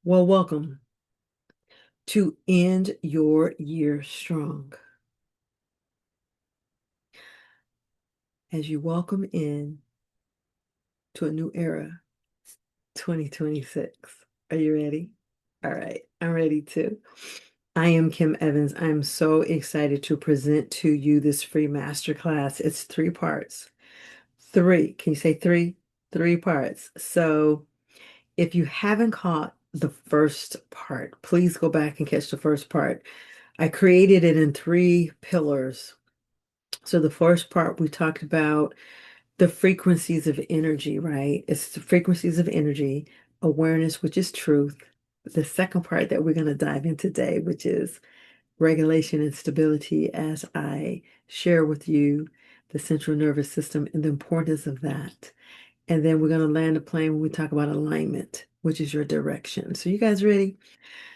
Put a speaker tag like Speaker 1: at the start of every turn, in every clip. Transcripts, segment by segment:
Speaker 1: Well, welcome to end your year strong as you welcome in to a new era, 2026. Are you ready? All right, I'm ready too. I am Kim Evans. I'm so excited to present to you this free masterclass. It's three parts. Three. Can you say three? Three parts. So if you haven't caught the first part, please go back and catch the first part. I created it in three pillars. So the first part we talked about the frequencies of energy, right? It's the frequencies of energy, awareness, which is truth. The second part that we're going to dive in today, which is regulation and stability, as I share with you the central nervous system and the importance of that. And then we're going to land the plane when we talk about alignment, which is your direction. So you guys ready?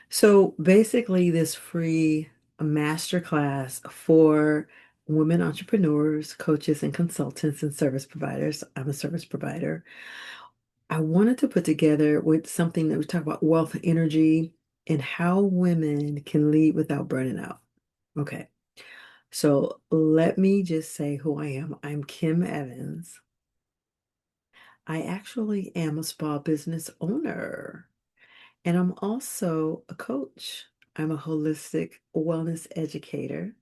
Speaker 1: So basically, this free masterclass for women entrepreneurs, coaches, and consultants and service providers. I'm a service provider. I wanted to put together with something that we talk about wealth energy and how women can lead without burning out. Okay. So let me just say who I am. I'm Kim Evans. I actually am a spa business owner. And I'm also a coach. I'm a holistic wellness educator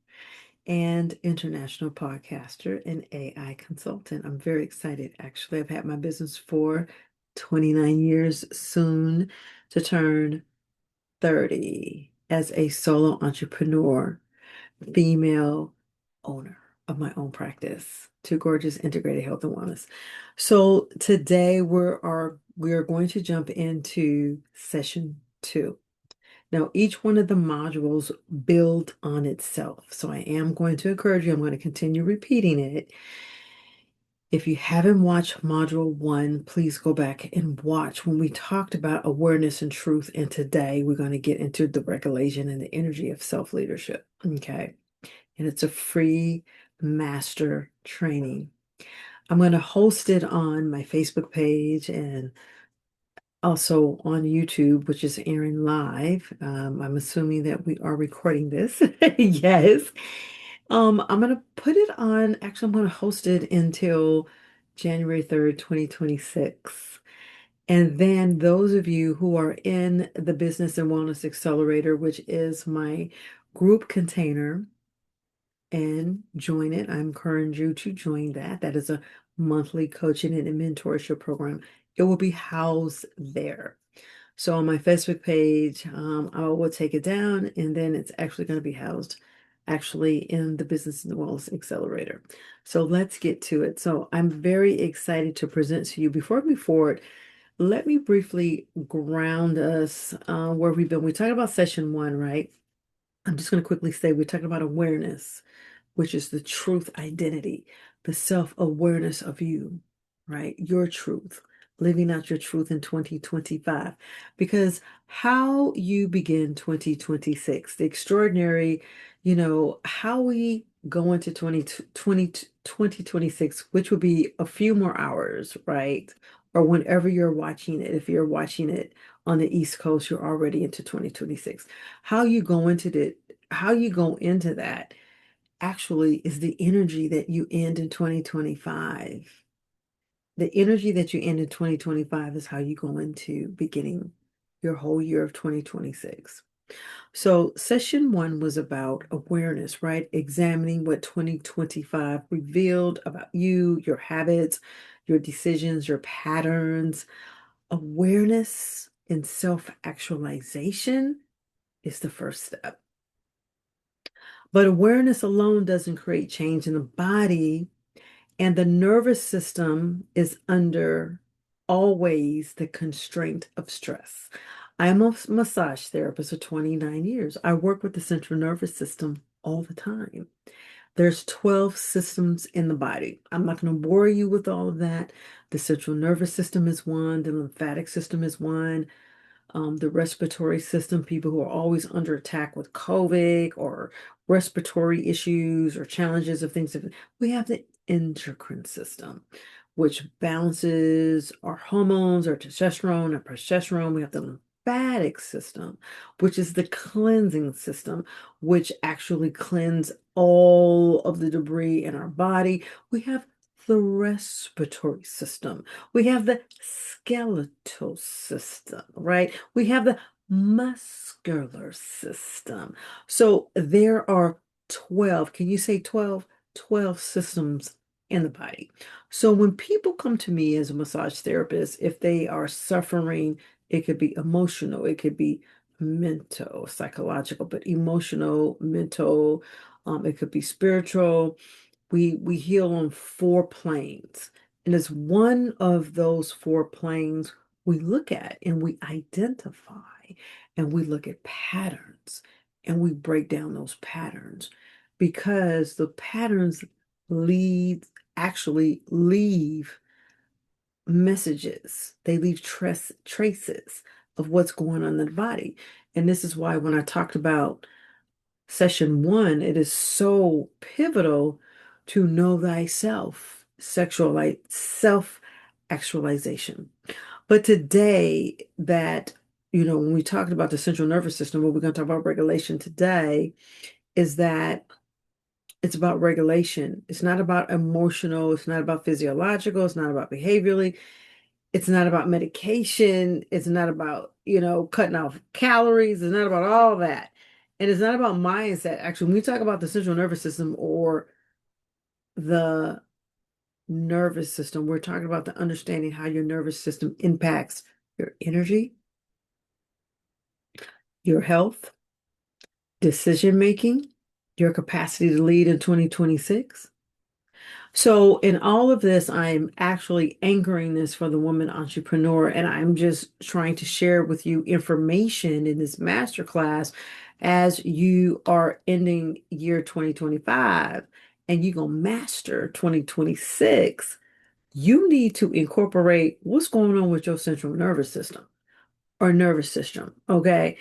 Speaker 1: and international podcaster and AI consultant. I'm very excited, actually. I've had my business for 29 years, soon to turn 30 as a solo entrepreneur, female owner of my own practice, Two Gorgeous Integrated Health and Wellness. So today we are going to jump into session two. Now, each one of the modules build on itself. So I am going to encourage you, I'm going to continue repeating it. If you haven't watched module one, please go back and watch when we talked about awareness and truth. And today we're going to get into the regulation and the energy of self-leadership. Okay. And it's a free master training. I'm going to host it on my Facebook page and also on YouTube, which is airing live. I'm assuming that we are recording this. Yes. I'm going to put it on, actually, I'm going to host it until January 3rd, 2026. And then those of you who are in the Business and Wellness Accelerator, which is my group container, and join it. I encourage you to join that. That is a monthly coaching and mentorship program. It will be housed there. So on my Facebook page, I will take it down and then it's actually going to be housed actually in the Business and Wellness Accelerator. So let's get to it. So I'm very excited to present to you. Before we move forward, let me briefly ground us where we've been. We talked about session one, right? I'm just going to quickly say we're talking about awareness, which is the truth identity, the self-awareness of you, right? Your truth, living out your truth in 2025. Because how you begin 2026, the extraordinary, how we go into 2026, which will be a few more hours, right? Or whenever you're watching it, if you're watching it on the East Coast, you're already into 2026. How you go into that actually is the energy that you end in 2025. The energy that you end in 2025 is how you go into beginning your whole year of 2026. So, session one was about awareness, right? Examining what 2025 revealed about you, your habits, your decisions, your patterns. Awareness and self actualization is the first step. But awareness alone doesn't create change in the body, and the nervous system is under always the constraint of stress. I'm a massage therapist for 29 years. I work with the central nervous system all the time. There's 12 systems in the body. I'm not going to bore you with all of that. The central nervous system is one, the lymphatic system is one, the respiratory system, people who are always under attack with COVID or respiratory issues or challenges of things. We have the endocrine system, which balances our hormones, our testosterone, our progesterone. We have the lymphatic system, which is the cleansing system, which actually cleanse all of the debris in our body. We have the respiratory system. We have the skeletal system, right? We have the muscular system. So there are 12. Can you say 12? 12 systems in the body. So when people come to me as a massage therapist, if they are suffering, it could be emotional, it could be mental, psychological, but emotional, mental, it could be spiritual. We heal on four planes. And it's one of those four planes we look at and we identify and we look at patterns and we break down those patterns because the patterns lead actually leave messages. They leave traces of what's going on in the body. And this is why when I talked about session one, it is so pivotal to know thyself, self actualization. But today, when we talked about the central nervous system, what we're going to talk about regulation today is that it's about regulation. It's not about emotional, it's not about physiological, it's not about behaviorally, it's not about medication, it's not about, cutting off calories, it's not about all that. And it's not about mindset. Actually, when we talk about the central nervous system or the nervous system, we're talking about the understanding how your nervous system impacts your energy, your health, decision making, your capacity to lead in 2026. So, in all of this, I'm actually anchoring this for the woman entrepreneur, and I'm just trying to share with you information in this masterclass as you are ending year 2025 and you're going to master 2026. You need to incorporate what's going on with your central nervous system or nervous system. Okay.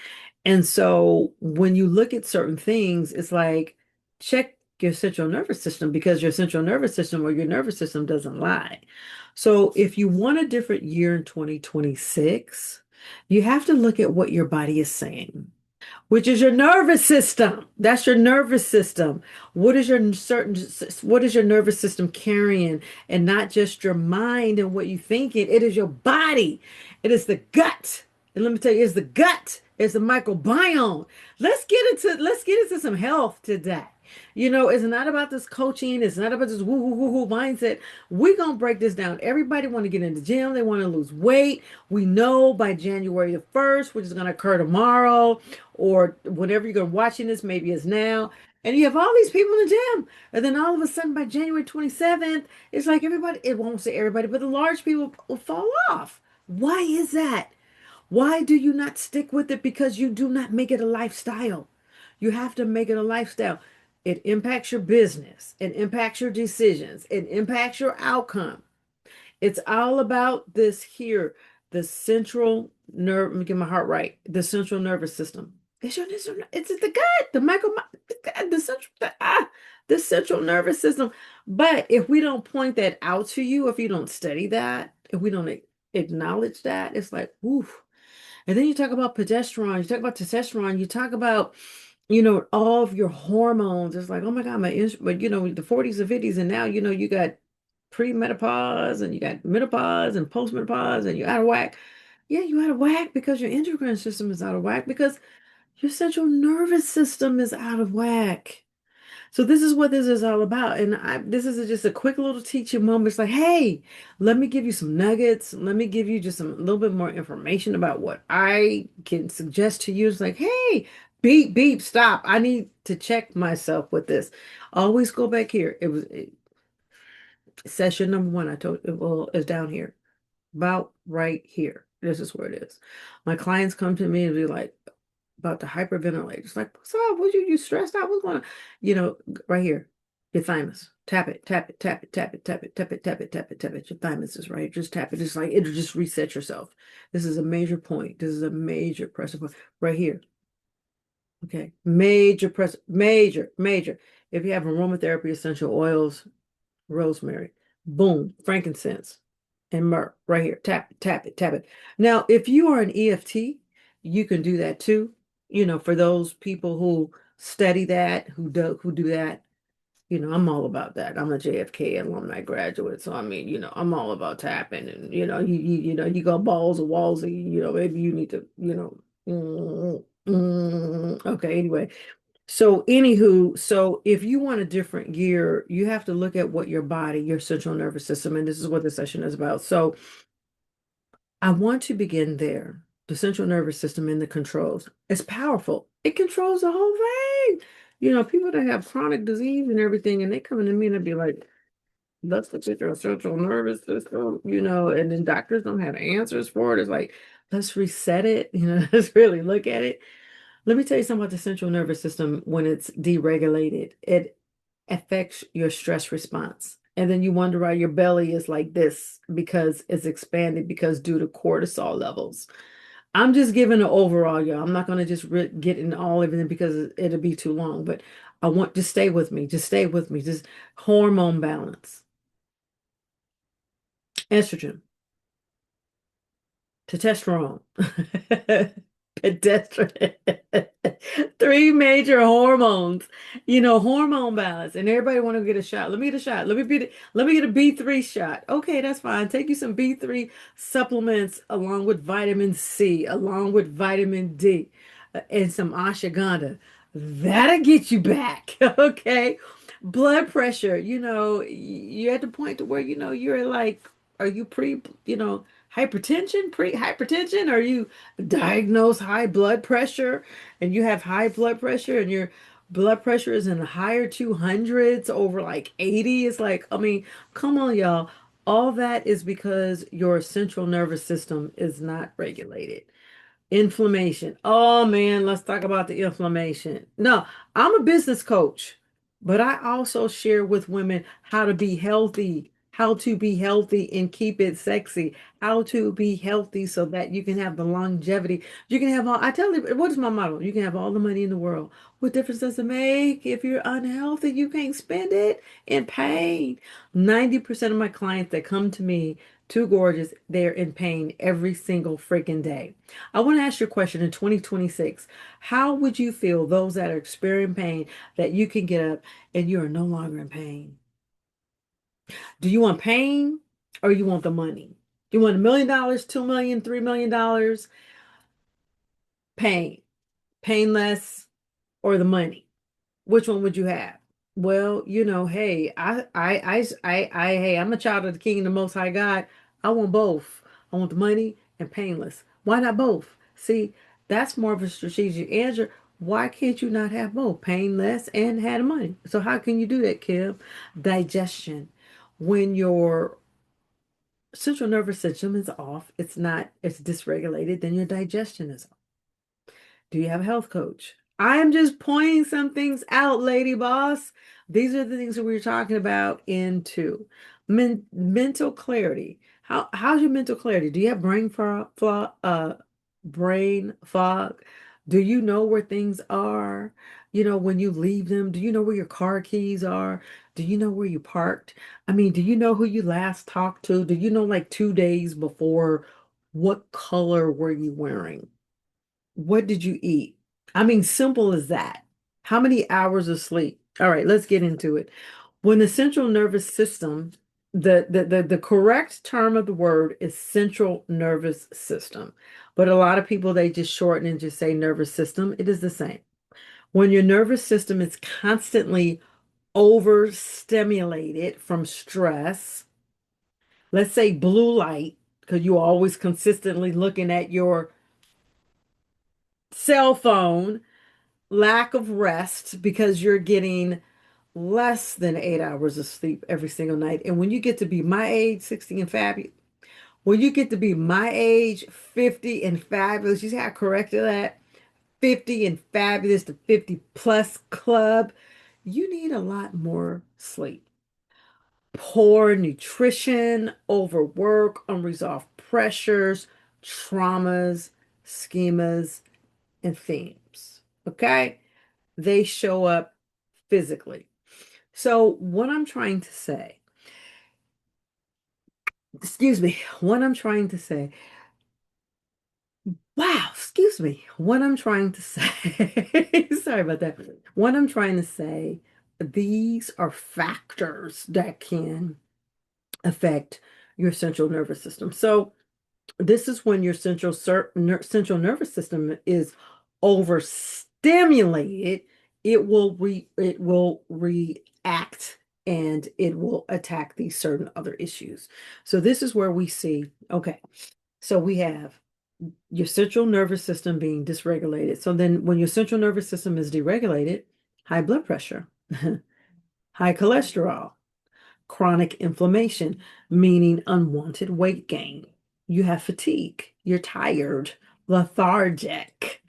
Speaker 1: And so when you look at certain things, it's like check your central nervous system because your central nervous system or your nervous system doesn't lie. So if you want a different year in 2026, you have to look at what your body is saying, which is your nervous system. That's your nervous system. What is your nervous system carrying? And not just your mind and what you think it is your body. It is the gut. And let me tell you, it's the gut. It's the microbiome. Let's get into some health today. It's not about this coaching. It's not about this woo woo woo woo mindset. We're gonna break this down. Everybody want to get in the gym. They want to lose weight. We know by January the 1st, which is gonna occur tomorrow, or whenever you're watching this, maybe it's now. And you have all these people in the gym. And then all of a sudden by January 27th, it's like everybody, it won't say everybody, but the large people will fall off. Why is that? Why do you not stick with it? Because you do not make it a lifestyle. You have to make it a lifestyle. It impacts your business, it impacts your decisions, it impacts your outcome. It's all about this here, the central nerve. Let me get my heart right. The central nervous system. It's the gut, the central, the central nervous system. But if we don't point that out to you, if you don't study that, if we don't acknowledge that, it's like, oof. And then you talk about progesterone, you talk about testosterone, you talk about, all of your hormones. It's like, oh my God, but the 40s and 50s, and now, you got pre-menopause and you got menopause and post-menopause and you're out of whack. Yeah, you're out of whack because your endocrine system is out of whack because your central nervous system is out of whack. So this is what this is all about. And this is just a quick little teaching moment. It's like, hey, let me give you some nuggets. Let me give you just a little bit more information about what I can suggest to you. It's like, hey, beep, beep, stop. I need to check myself with this. Always go back here. Session number one. I told you, well, is down here, about right here. This is where it is. My clients come to me and be like, about to hyperventilate. It's like, what's up? You stressed out? What's going on? Right here, your thymus. Tap it, tap it, tap it, tap it, tap it, tap it, tap it, tap it, tap it. Your thymus is right. Just tap it. It's like it'll just reset yourself. This is a major point. This is a major pressure point right here. Okay, major pressure, major, major. If you have aromatherapy, essential oils, rosemary, boom, frankincense, and myrrh right here. Tap it, tap it, tap it. Now, if you are an EFT, you can do that too. For those people who study that, who do that, I'm all about that. I'm a JFK alumni graduate, so I mean, I'm all about tapping, and you got balls or walls, and maybe you need to, okay, anyway. So anywho, so if you want a different gear, you have to look at what your body, your central nervous system, and this is what the session is about. So I want to begin there. The central nervous system and the controls. It's powerful. It controls the whole thing. People that have chronic disease and everything, and they come into me and they be like, let's look at your central nervous system, and then doctors don't have answers for it. It's like, let's reset it, let's really look at it. Let me tell you something about the central nervous system when it's deregulated. It affects your stress response. And then you wonder why your belly is like this because it's expanded because due to cortisol levels. I'm just giving an overall, y'all. I'm not going to just get in all of it because it'll be too long, but I want to stay with me. Just stay with me. Just hormone balance. Estrogen, testosterone, pedestrian, three major hormones, hormone balance, and everybody want to get a shot. Let me get a shot. Let me get a B3 shot. Okay, that's fine. Take you some B3 supplements along with vitamin C, along with vitamin D, and some ashwagandha. That'll get you back. Okay. Blood pressure, you're at the point to where, you're like, are you hypertension, pre-hypertension? Are you diagnosed high blood pressure and you have high blood pressure and your blood pressure is in the higher 200s over like 80? It's like, I mean, come on, y'all. All that is because your central nervous system is not regulated. Inflammation. Oh man, let's talk about the inflammation. No, I'm a business coach, but I also share with women how to be healthy and keep it sexy, how to be healthy so that you can have the longevity. You can have all, I tell you, what is my motto? You can have all the money in the world. What difference does it make if you're unhealthy? You can't spend it in pain. 90% of my clients that come to me, too gorgeous, they're in pain every single freaking day. I want to ask you a question in 2026. How would you feel those that are experiencing pain that you can get up and you are no longer in pain? Do you want pain or you want the money? Do you want $1 million, 2 million, $3 million? Pain, painless, or the money? Which one would you have? Well, hey, hey, I'm a child of the King and the Most High God. I want both. I want the money and painless. Why not both? See, that's more of a strategic answer. Why can't you not have both, painless and have the money? So how can you do that, Kim? Digestion. When your central nervous system is off, it's dysregulated, then your digestion is off. Do you have a health coach? I am just pointing some things out, lady boss. These are the things that we are talking about into mental clarity. How's your mental clarity? Do you have brain fog? Do you know where things are? When you leave them, do you know where your car keys are? Do you know where you parked? I mean, do you know who you last talked to? Do you know like 2 days before what color were you wearing? What did you eat? I mean, simple as that. How many hours of sleep? All right, let's get into it. When the central nervous system, the correct term of the word is central nervous system. But a lot of people, they just shorten and just say nervous system. It is the same. When your nervous system is constantly overstimulated from stress, let's say blue light, because you're always consistently looking at your cell phone, lack of rest because you're getting less than 8 hours of sleep every single night. And when you get to be my age, 60 and fabulous, when you get to be my age, 50 and fabulous, you see how I corrected that? 50 and fabulous, the 50 plus club, you need a lot more sleep. Poor nutrition, overwork, unresolved pressures, traumas, schemas, and themes. Okay? They show up physically. So, what I'm trying to say, excuse me, what I'm trying to say, wow, excuse me, what I'm trying to say, sorry about that. What I'm trying to say, these are factors that can affect your central nervous system. So this is when your central nervous system is overstimulated. It will react and it will attack these certain other issues. So this is where we see, okay, so we have your central nervous system being dysregulated. So then when your central nervous system is deregulated, high blood pressure, high cholesterol, chronic inflammation, meaning unwanted weight gain. You have fatigue. You're tired, lethargic.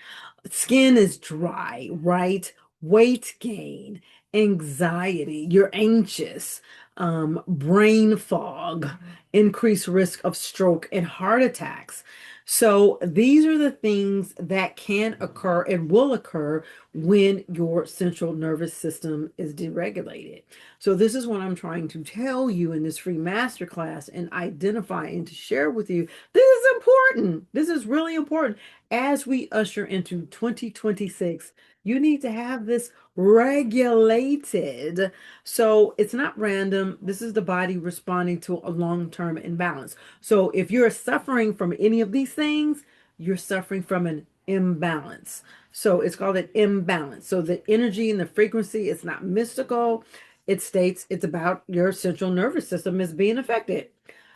Speaker 1: Skin is dry, right? Weight gain, anxiety. You're anxious, brain fog, increased risk of stroke and heart attacks. So these are the things that can occur and will occur when your central nervous system is deregulated. So this is what I'm trying to tell you in this free masterclass and identify and to share with you. This is important. This is really important. As we usher into 2026, you need to have this regulated. So it's not random. This is the body responding to a long-term imbalance. So if you're suffering from any of these things, you're suffering from an imbalance. So it's called an imbalance. So the energy and the frequency, it's not mystical. It states it's about your central nervous system is being affected.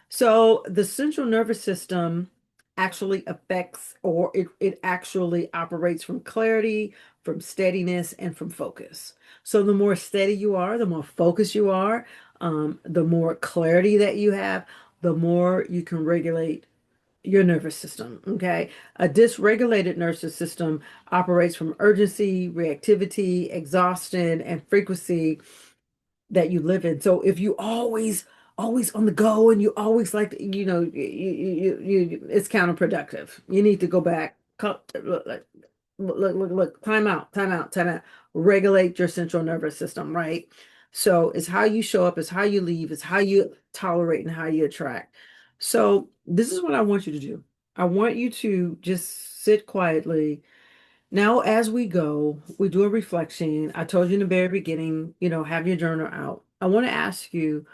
Speaker 1: So the central nervous system actually affects, or it actually operates from clarity, from steadiness, and from focus. So the more steady you are, the more focused you are, the more clarity that you have, the more you can regulate your nervous system. Okay. A dysregulated nervous system operates from urgency, reactivity, exhaustion, and frequency that you live in. So if you always on the go and you always like it's counterproductive. You need to go back. Look, time out, time out, time out. Regulate your central nervous system, right? So it's how you show up, it's how you leave, it's how you tolerate and how you attract. So this is what I want you to do. I want you to just sit quietly now, as we go, we do a reflection. I told you in the very beginning, have your journal out. I want to ask you,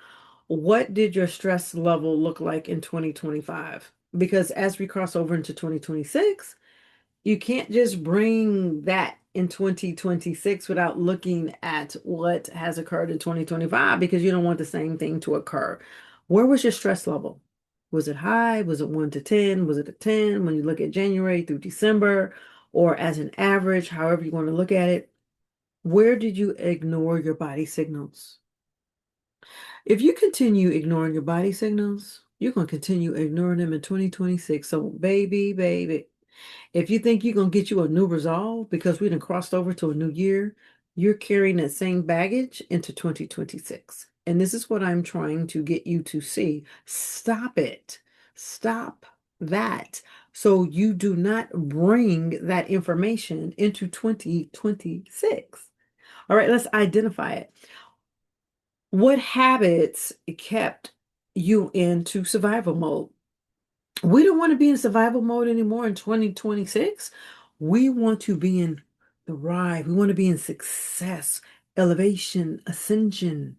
Speaker 1: what did your stress level look like in 2025? Because as we cross over into 2026, you can't just bring that in 2026 without looking at what has occurred in 2025 because you don't want the same thing to occur. Where was your stress level? Was it high? Was it 1 to 10? Was it a 10 when you look at January through December or as an average, however you want to look at it? Where did you ignore your body signals? If you continue ignoring your body signals, you're going to continue ignoring them in 2026. So, baby, if you think you're going to get you a new resolve because we done crossed over to a new year, you're carrying that same baggage into 2026. And this is what I'm trying to get you to see. Stop it. Stop that. So you do not bring that information into 2026. All right, let's identify it. What habits kept you into survival mode? We don't want to be in survival mode anymore in 2026. We want to be in thrive. We want to be in success, elevation, ascension,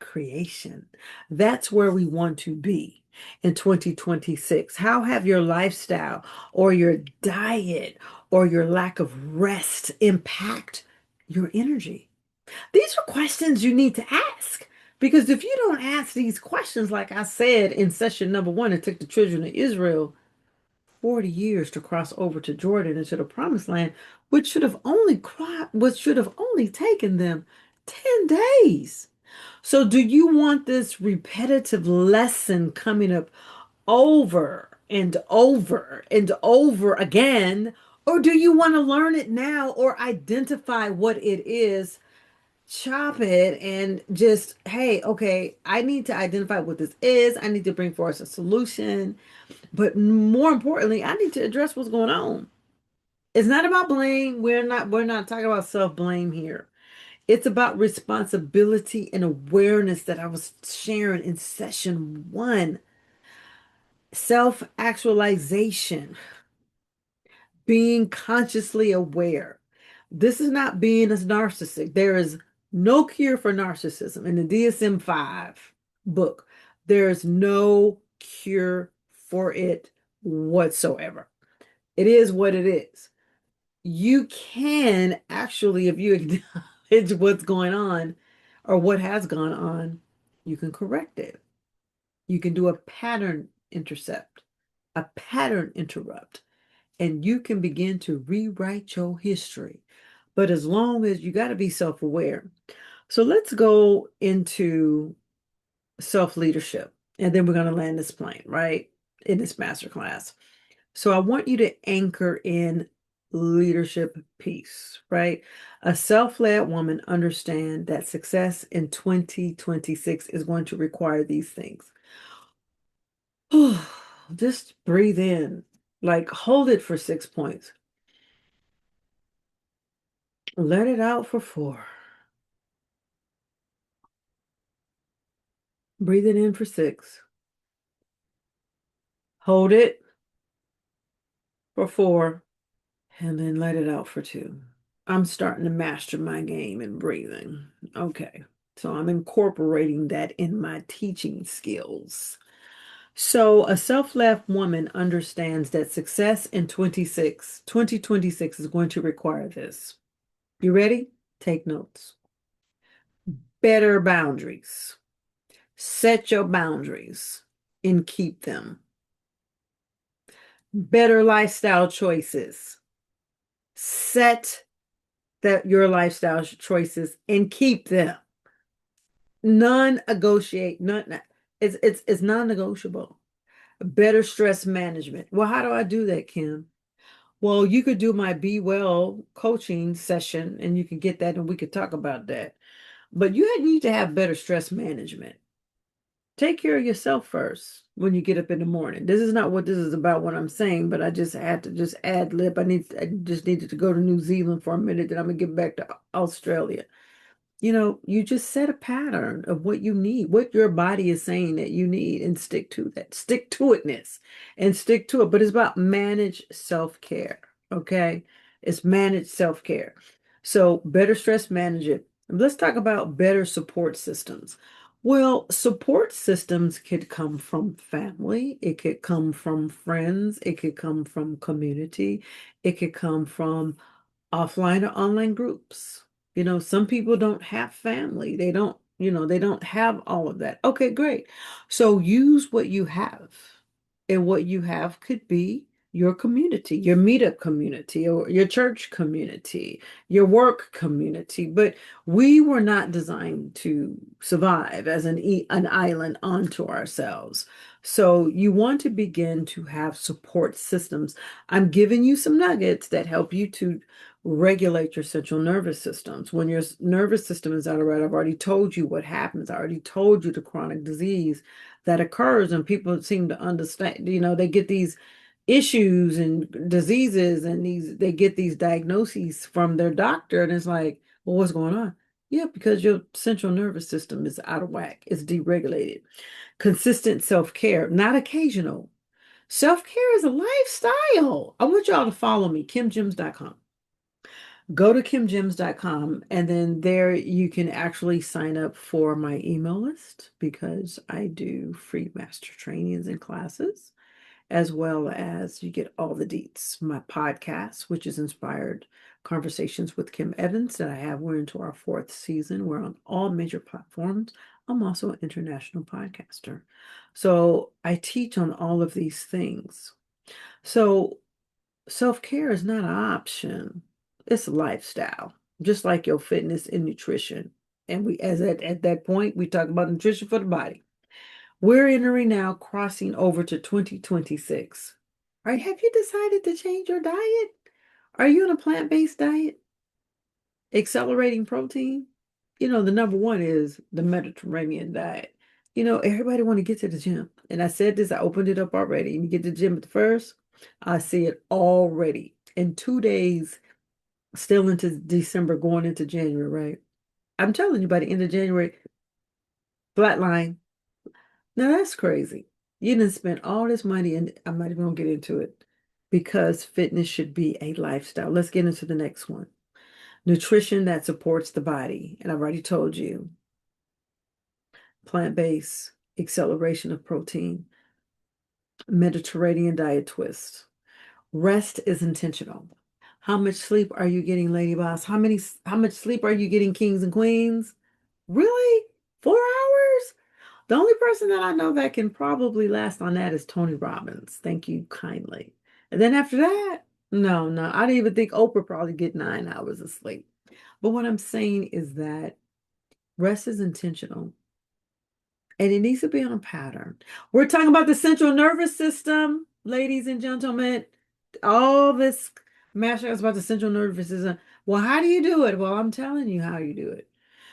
Speaker 1: creation. That's where we want to be in 2026. How have your lifestyle or your diet or your lack of rest impact your energy? These are questions you need to ask. Because if you don't ask these questions, like I said in session number one, it took the children of Israel 40 years to cross over to Jordan and to the promised land, which should have only taken them 10 days. So do you want this repetitive lesson coming up over and over and over again? Or do you want to learn it now or identify what it is, chop it, and just, hey, okay, I need to identify what this is. I need to bring forth a solution. But more importantly, I need to address what's going on. It's not about blame. We're not talking about self-blame here. It's about responsibility and awareness that I was sharing in session one. Self-actualization. being consciously aware. This is not being a narcissist. There is no cure for narcissism. In the DSM-5 book, there's no cure for it whatsoever. It is what it is. You can actually, if you acknowledge what's going on or what has gone on, you can correct it. You can do a pattern intercept, a pattern interrupt, and you can begin to rewrite your history. But as long as you got to be self-aware. So let's go into self-leadership, and then we're going to land this plane, right? In this masterclass. So I want you to anchor in leadership piece, right? A self-led woman understand that success in 2026 is going to require these things. Just breathe in, like hold it for 6 points. Let it out for 4. Breathe it in for 6. Hold it for 4. And then let it out for 2. I'm starting to master my game in breathing. Okay. So I'm incorporating that in my teaching skills. So a self-led woman understands that success in 2026 is going to require this. You ready? Take notes. Better boundaries. Set your boundaries and keep them. Better lifestyle choices. Set your lifestyle choices and keep them. Non-negotiate. It's non-negotiable. Better stress management. Well, how do I do that, Kim? Well, you could do my Be Well coaching session and you can get that and we could talk about that. But you need to have better stress management. Take care of yourself first when you get up in the morning. This is not what this is about, what I'm saying, but I just had to just ad lib. I just needed to go to New Zealand for a minute, then I'm gonna get back to Australia. You just set a pattern of what you need, what your body is saying that you need, and stick to that. Stick to itness and stick to it. But it's about managed self-care. Okay. It's managed self-care. So better stress manage it. Let's talk about better support systems. Well, support systems could come from family, it could come from friends, it could come from community, it could come from offline or online groups. Some people don't have family. They don't have all of that. Okay, great. So use what you have. And what you have could be your community, your meetup community, or your church community, your work community. But we were not designed to survive as an island unto ourselves. So you want to begin to have support systems. I'm giving you some nuggets that help you to regulate your central nervous systems. When your nervous system is out of right, I've already told you what happens. I already told you the chronic disease that occurs, and people seem to understand, they get these issues and diseases and they get these diagnoses from their doctor, and it's like, well, what's going on? Yeah, because your central nervous system is out of whack. It's deregulated. Consistent self-care, not occasional. Self-care is a lifestyle. I want y'all to follow me, kimgems.com. Go to kimgems.com and then there you can actually sign up for my email list because I do free master trainings and classes, as well as you get all the deets. My podcast, which is Inspired Conversations with Kim Evans, that I have. We're into our 4th season. We're on all major platforms. I'm also an international podcaster. So I teach on all of these things. So self-care is not an option. It's a lifestyle, just like your fitness and nutrition. And at that point, we talk about nutrition for the body. We're entering now, crossing over to 2026. All right, have you decided to change your diet? Are you on a plant-based diet? Accelerating protein? The number one is the Mediterranean diet. Everybody want to get to the gym. And I said this, I opened it up already. And you get to the gym at the first, I see it already. In 2 days, still into December, going into January, right? I'm telling you, by the end of January, flatline. Now that's crazy. You didn't spend all this money, and I'm not even gonna get into it. because fitness should be a lifestyle. Let's get into the next one. Nutrition that supports the body. And I've already told you, plant-based, acceleration of protein, Mediterranean diet twist. Rest is intentional. How much sleep are you getting, Lady Boss? How much sleep are you getting, kings and queens? Really? 4 hours? The only person that I know that can probably last on that is Tony Robbins. Thank you kindly. And then after that, no, no, I didn't even think Oprah probably get 9 hours of sleep. But what I'm saying is that rest is intentional and it needs to be on a pattern. We're talking about the central nervous system, ladies and gentlemen. All this master is about the central nervous system. Well, how do you do it? Well, I'm telling you how you do it.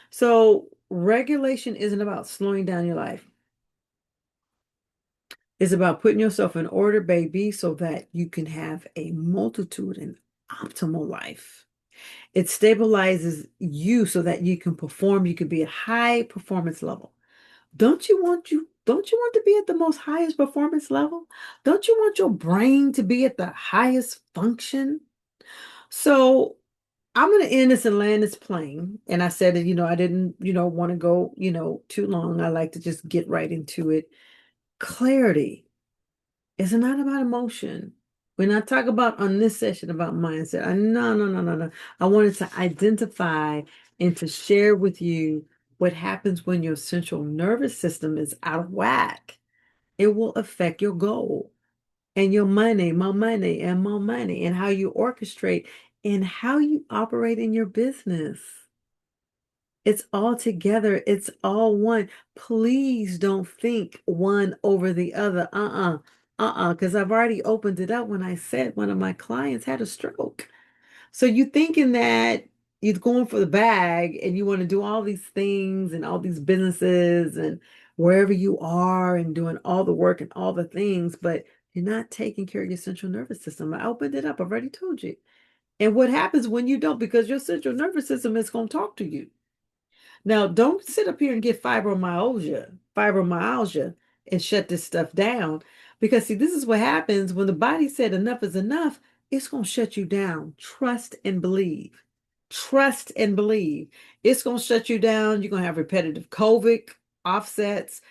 Speaker 1: So, regulation isn't about slowing down your life. It's about putting yourself in order, baby, so that you can have a multitude and optimal life. It stabilizes you so that you can perform, you can be at high performance level. Don't you want to be at the most highest performance level? Don't you want your brain to be at the highest function? So I'm going to end this and land this plane. And I said that, I didn't, want to go, too long. I like to just get right into it. Clarity is not about emotion. We're not talking about on this session about mindset. No, no, no, no, no. I wanted to identify and to share with you what happens when your central nervous system is out of whack. It will affect your goal and your money, more money, and more money, and how you orchestrate and how you operate in your business. It's all together. It's all one. Please don't think one over the other. Because I've already opened it up when I said one of my clients had a stroke. So you thinking that you're going for the bag and you want to do all these things and all these businesses and wherever you are and doing all the work and all the things, but you're not taking care of your central nervous system. I opened it up. I've already told you. And what happens when you don't? Because your central nervous system is going to talk to you. Now, don't sit up here and get fibromyalgia, and shut this stuff down. Because, see, this is what happens when the body said enough is enough, it's going to shut you down. Trust and believe. Trust and believe. It's going to shut you down. You're going to have repetitive COVID offsets.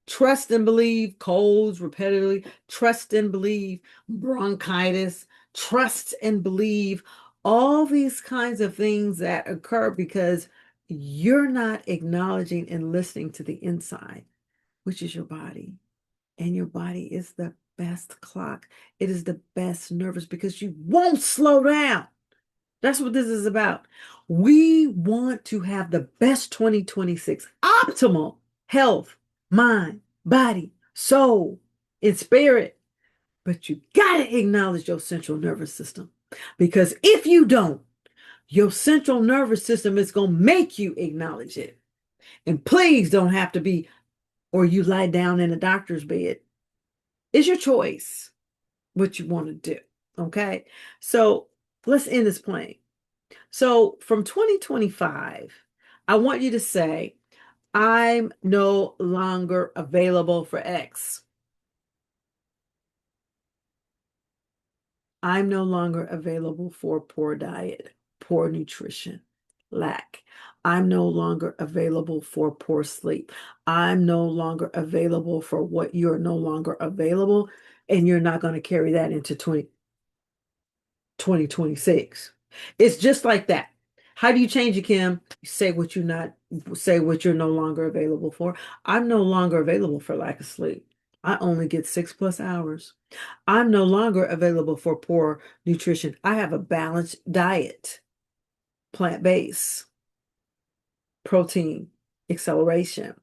Speaker 1: Trust and believe, colds repetitively. Trust and believe, bronchitis. Trust and believe, all these kinds of things that occur because you're not acknowledging and listening to the inside, which is your body. And your body is the best clock. It is the best nervous because you won't slow down. That's what this is about. We want to have the best 2026 optimal health, mind, body, soul, and spirit. But you got to acknowledge your central nervous system because if you don't, your central nervous system is going to make you acknowledge it. And please don't have to be, or you lie down in a doctor's bed. It's your choice what you want to do. Okay. So let's end this plane. So from 2025, I want you to say, I'm no longer available for X. I'm no longer available for poor diet, poor nutrition, lack. I'm no longer available for poor sleep. I'm no longer available for what you're no longer available. And you're not going to carry that into 2026. It's just like that. How do you change it, Kim? You say what you're no longer available for. I'm no longer available for lack of sleep. I only get 6+ hours. I'm no longer available for poor nutrition. I have a balanced diet, plant-based, protein, acceleration.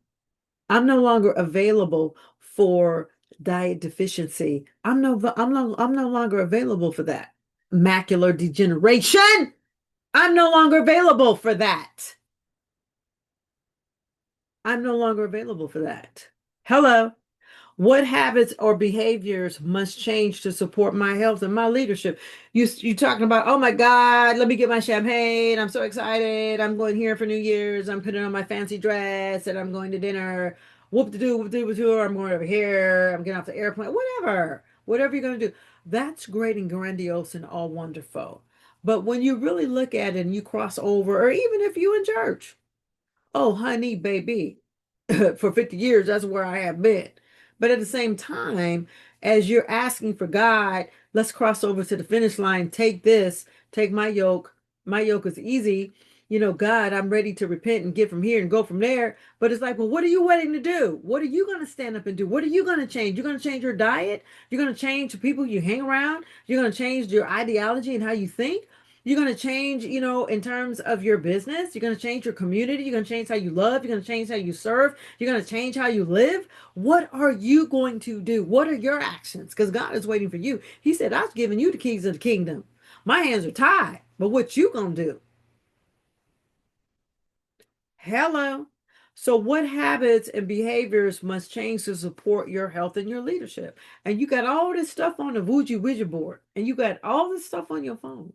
Speaker 1: I'm no longer available for diet deficiency. I'm no longer available for that. Macular degeneration. I'm no longer available for that. I'm no longer available for that. Hello. What habits or behaviors must change to support my health and my leadership? You talking about, oh my God, let me get my champagne. I'm so excited. I'm going here for New Year's. I'm putting on my fancy dress and I'm going to dinner. Whoop de doo, whoop de doo, I'm going over here. I'm getting off the airplane. Whatever. Whatever you're going to do. That's great and grandiose and all wonderful. But when you really look at it and you cross over, or even if you in church, oh, honey, baby, for 50 years, that's where I have been. But at the same time, as you're asking for God, let's cross over to the finish line. Take this, take my yoke. My yoke is easy. God, I'm ready to repent and get from here and go from there. But it's like, well, what are you waiting to do? What are you going to stand up and do? What are you going to change? You're going to change your diet. You're going to change the people you hang around. You're going to change your ideology and how you think. You're going to change, in terms of your business. You're going to change your community. You're going to change how you love. You're going to change how you serve. You're going to change how you live. What are you going to do? What are your actions? Because God is waiting for you. He said, I've given you the keys of the kingdom. My hands are tied. But what you going to do? Hello. So what habits and behaviors must change to support your health and your leadership? And you got all this stuff on the Wuji widget board. And you got all this stuff on your phone.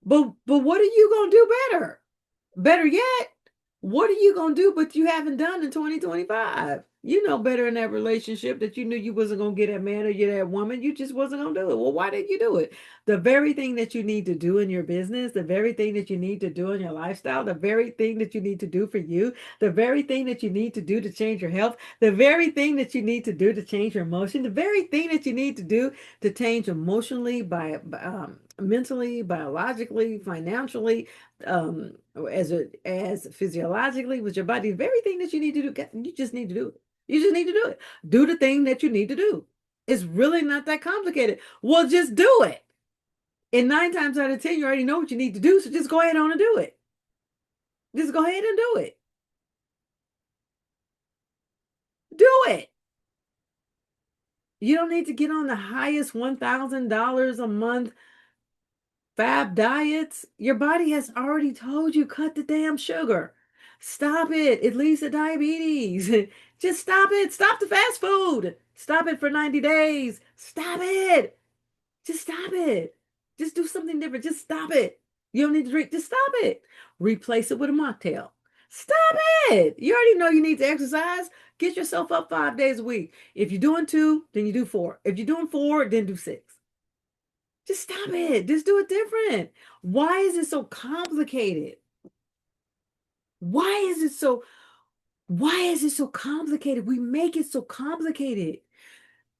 Speaker 1: But what are you gonna do better? Better yet, what are you gonna do but you haven't done in 2025? You know better in that relationship that you knew you wasn't gonna get that man or get that woman. You just wasn't gonna do it. Well, why didn't you do it? The very thing that you need to do in your business, the very thing that you need to do in your lifestyle, the very thing that you need to do for you, the very thing that you need to do to change your health, the very thing that you need to do to change your emotion, the very thing that you need to do to change emotionally, mentally, biologically, financially, as physiologically with your body, the very thing that you need to do, you just need to do it. You just need to do it. Do the thing that you need to do. It's really not that complicated. Well, just do it. And 9 times out of 10, you already know what you need to do. So just go ahead on and do it. Just go ahead and do it. Do it. You don't need to get on the highest $1,000 a month fab diets. Your body has already told you cut the damn sugar. Stop it. It leads to diabetes. Just stop it. Stop the fast food. Stop it for 90 days. Stop it. Just stop it. Just do something different. Just stop it. You don't need to drink. Just stop it. Replace it with a mocktail. Stop it. You already know you need to exercise. Get yourself up 5 days a week. If you're doing 2, then you do 4. If you're doing 4, then do 6. Just stop it. Just do it different. Why is it so complicated? Why is it so why is it so complicated? We make it so complicated.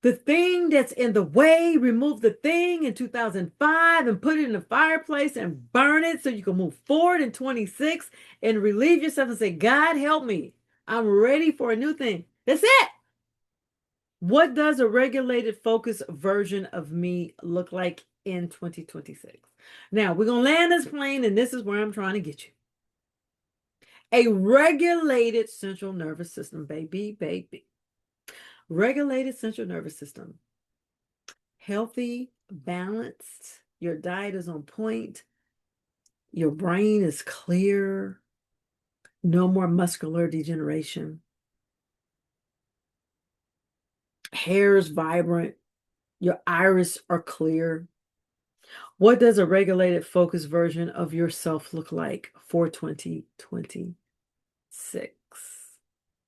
Speaker 1: The thing that's in the way, remove the thing in 2005 and put it in the fireplace and burn it so you can move forward in 26 and relieve yourself and say, God, help me. I'm ready for a new thing. That's it. What does a regulated, focused version of me look like in 2026? Now, we're going to land this plane, and this is where I'm trying to get you. A regulated central nervous system, baby. Regulated central nervous system. Healthy, balanced. Your diet is on point. Your brain is clear. No more muscular degeneration. Hair is vibrant. Your iris are clear. What does a regulated, focused version of yourself look like for 2026?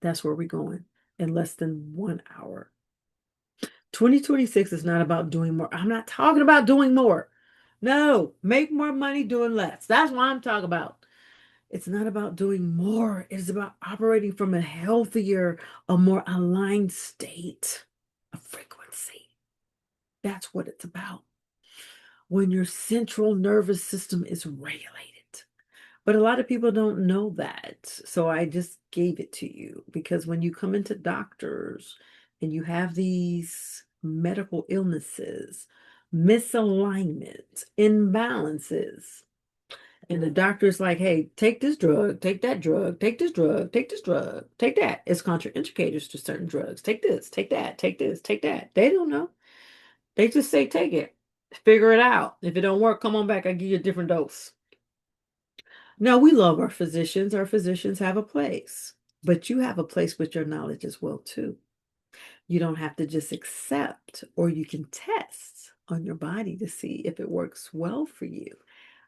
Speaker 1: That's where we're going in less than 1 hour. 2026 is not about doing more. I'm not talking about doing more. No, make more money doing less. That's what I'm talking about. It's not about doing more. It is about operating from a healthier, a more aligned state of frequency. That's what it's about. When your central nervous system is regulated. But a lot of people don't know that. So I just gave it to you because when you come into doctors and you have these medical illnesses, misalignments, imbalances, and the doctor's like, hey, take this drug, take that drug, take this drug, take this drug, take that. It's contraindicators to certain drugs. Take this, take that, take this, take that. They don't know. They just say, take it. Figure it out. If it don't work, come on back. I give you a different dose. Now, we love our physicians. Our physicians have a place, but you have a place with your knowledge as well, too. You don't have to just accept, or you can test on your body to see if it works well for you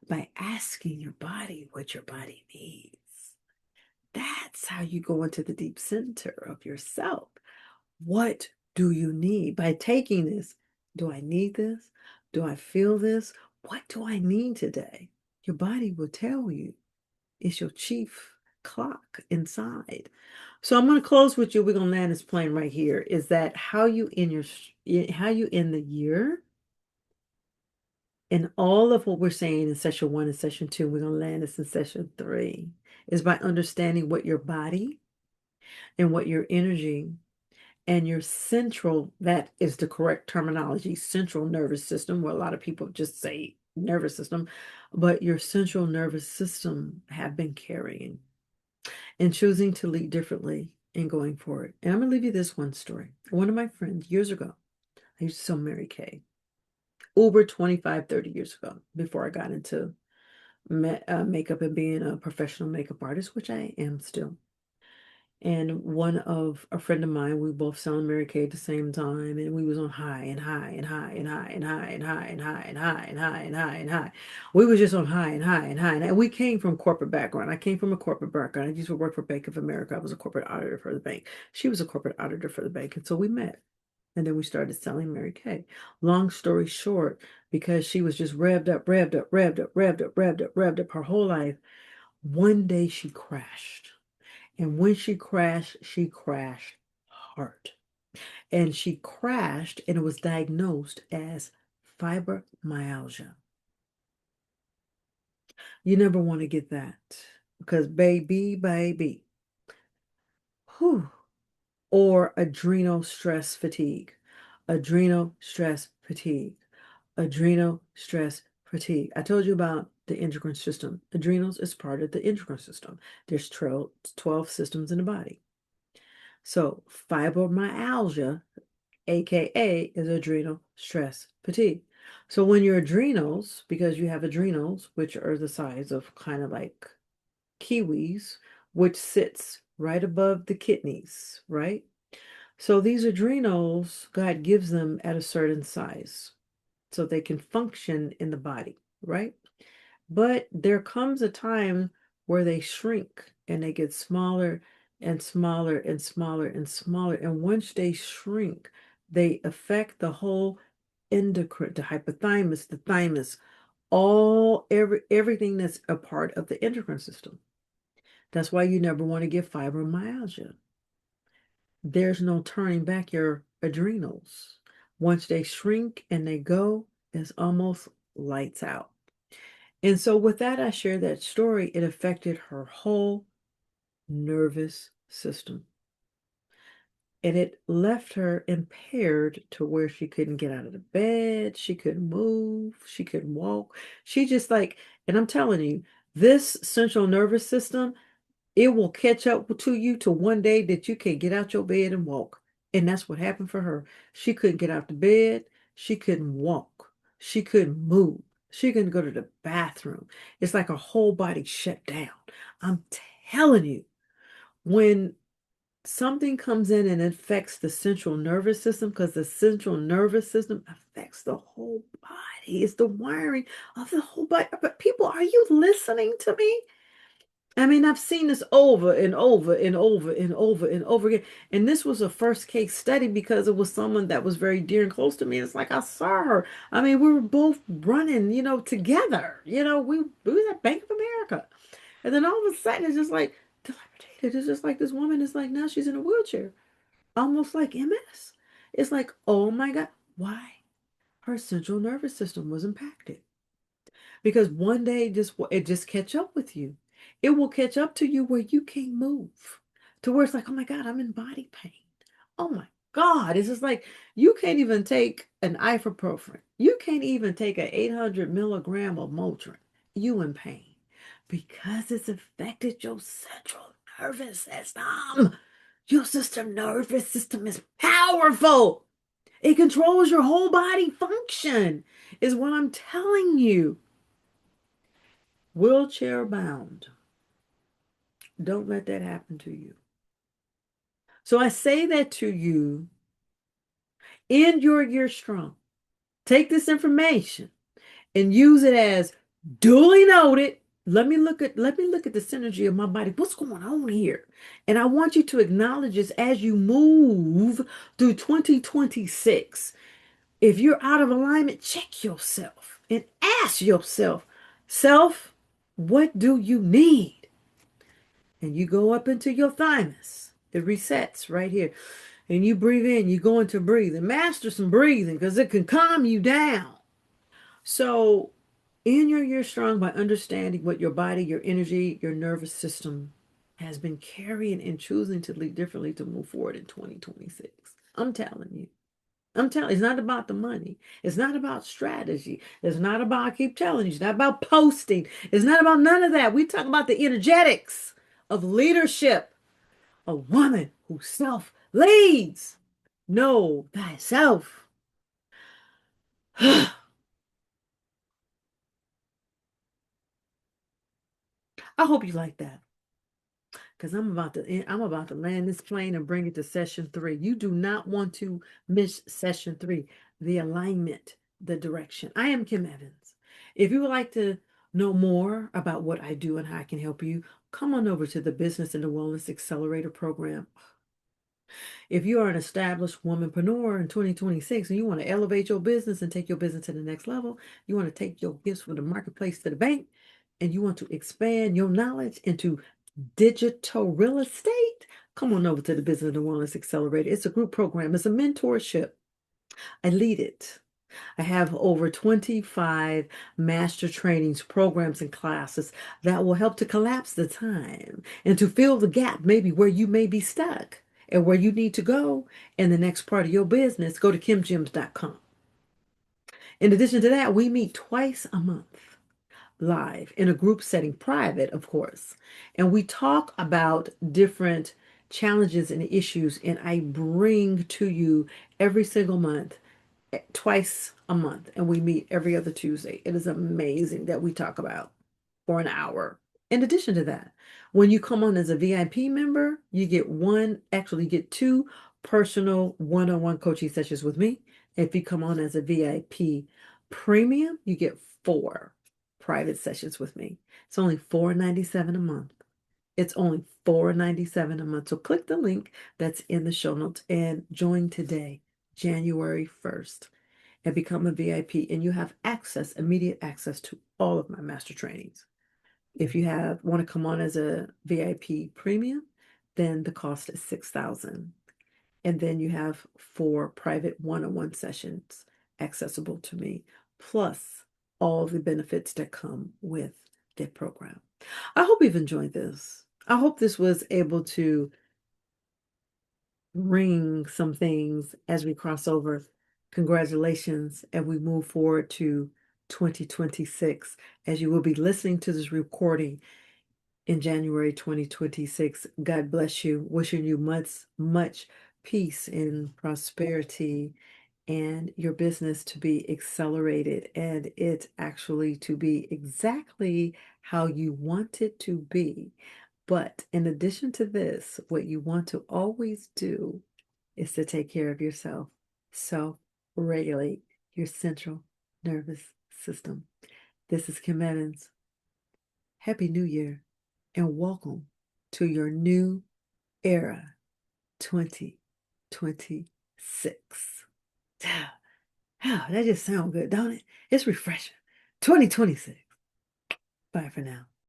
Speaker 1: by asking your body what your body needs. That's how you go into the deep center of yourself. What do you need? By taking this, do I need this? Do I feel this? What do I need today? Your body will tell you. It's your chief clock inside. So I'm going to close with you. We're going to land this plane right here. Is that how you end the year? And all of what we're saying in session 1 and session 2, we're going to land this in session 3, is by understanding what your body and what your energy and your central, that is the correct terminology, central nervous system, where a lot of people just say nervous system, but your central nervous system have been carrying and choosing to lead differently and going forward. And I'm going to leave you this one story. One of my friends years ago, I used to sell Mary Kay over 25, 30 years ago, before I got into makeup and being a professional makeup artist, which I am still. And one of a friend of mine, we both selling Mary Kay at the same time, and we was on high and high and high and high and high and high and high and high and high and high and high. We was just on high and high and high. And we came from corporate background. I came from a corporate background. I used to work for Bank of America. I was a corporate auditor for the bank. She was a corporate auditor for the bank. And so we met. And then we started selling Mary Kay. Long story short, because she was just revved up, revved up, revved up, revved up, revved up, revved up her whole life. One day she crashed. And when she crashed hard. And she crashed and it was diagnosed as fibromyalgia. You never want to get that because baby, whew, or adrenal stress fatigue, adrenal stress fatigue, adrenal stress fatigue. I told you about the endocrine system. Adrenals is part of the endocrine system. There's 12 systems in the body. So fibromyalgia, AKA, is adrenal stress fatigue. So when your adrenals, because you have adrenals, which are the size of kind of like kiwis, which sits right above the kidneys, right? So these adrenals, God gives them at a certain size so they can function in the body, right? But there comes a time where they shrink and they get smaller and smaller and smaller and smaller. And once they shrink, they affect the whole endocrine, the hypothalamus, the thymus, everything that's a part of the endocrine system. That's why you never want to get fibromyalgia. There's no turning back your adrenals. Once they shrink and they go, it's almost lights out. And so with that, I shared that story. It affected her whole nervous system. And it left her impaired to where she couldn't get out of the bed. She couldn't move. She couldn't walk. She just like, and I'm telling you, this central nervous system, it will catch up to you to one day that you can't get out your bed and walk. And that's what happened for her. She couldn't get out the bed. She couldn't walk. She couldn't move. She couldn't go to the bathroom. It's like her whole body shut down. I'm telling you, when something comes in and affects the central nervous system, because the central nervous system affects the whole body. It's the wiring of the whole body. But people, are you listening to me? I mean, I've seen this over and over and over and over and over again. And this was a first case study because it was someone that was very dear and close to me. It's like I saw her. I mean, we were both running, together. We was at Bank of America. And then all of a sudden it's just like dilapidated. It's just like this woman is like now she's in a wheelchair. Almost like MS. It's like, oh my God, why? Her central nervous system was impacted. Because one day it just catch up with you. It will catch up to you where you can't move. To where it's like, oh my God, I'm in body pain. Oh my God. It's just like you can't even take an ibuprofen. You can't even take an 800 milligram of Motrin. You in pain. Because it's affected your central nervous system. Your system nervous system is powerful. It controls your whole body function, is what I'm telling you. Wheelchair bound. Don't let that happen to you. So I say that to you, end your year strong. Take this information and use it as duly noted let me look at the synergy of my body. What's going on here? And I want you to acknowledge this as you move through 2026. If you're out of alignment, check yourself and ask yourself, self, what do you need? And you go up into your thymus. It resets right here. And you breathe in, you go into breathing. Master some breathing because it can calm you down. So, in your year strong by understanding what your body, your energy, your nervous system has been carrying and choosing to lead differently to move forward in 2026. I'm telling you. It's not about the money. It's not about strategy. It's not about, I keep telling you, it's not about posting. It's not about none of that. We talk about the energetics of leadership. A woman who self leads. Know thyself. I hope you like that. Because I'm about to land this plane and bring it to session 3. You do not want to miss session 3, the alignment, the direction. I am Kim Evans. If you would like to know more about what I do and how I can help you, come on over to the Business and the Wellness Accelerator program. If you are an established womanpreneur in 2026 and you want to elevate your business and take your business to the next level, you want to take your gifts from the marketplace to the bank, and you want to expand your knowledge into digital real estate, come on over to the Business and Wellness Accelerator. It's a group program, it's a mentorship. I lead it. I have over 25 master trainings, programs, and classes that will help to collapse the time and to fill the gap, maybe where you may be stuck and where you need to go in the next part of your business. Go to kimgems.com. In addition to that, we meet twice a month live in a group setting, private, of course. And we talk about different challenges and issues, and I bring to you every single month, twice a month, and we meet every other Tuesday. It is amazing that we talk about for an hour. In addition to that, when you come on as a VIP member, you get two personal one-on-one coaching sessions with me. If you come on as a VIP premium, you get 4 private sessions with me. It's only $4.97 a month. It's only $4.97 a month. So click the link that's in the show notes and join today, January 1st, and become a VIP. And you have immediate access to all of my master trainings. If you want to come on as a VIP premium, then the cost is $6,000. And then you have 4 private one-on-one sessions accessible to me, plus all the benefits that come with the program. I hope you've enjoyed this. I hope this was able to ring some things as we cross over. Congratulations, and we move forward to 2026, as you will be listening to this recording in January 2026. God bless you. Wishing you much, much peace and prosperity, and your business to be accelerated and it actually to be exactly how you want it to be. But in addition to this, what you want to always do is to take care of yourself. So regulate your central nervous system. This is Kim Evans. Happy New Year and welcome to your new era, 2026. That just sounds good, don't it? It's refreshing. 2026. Bye for now.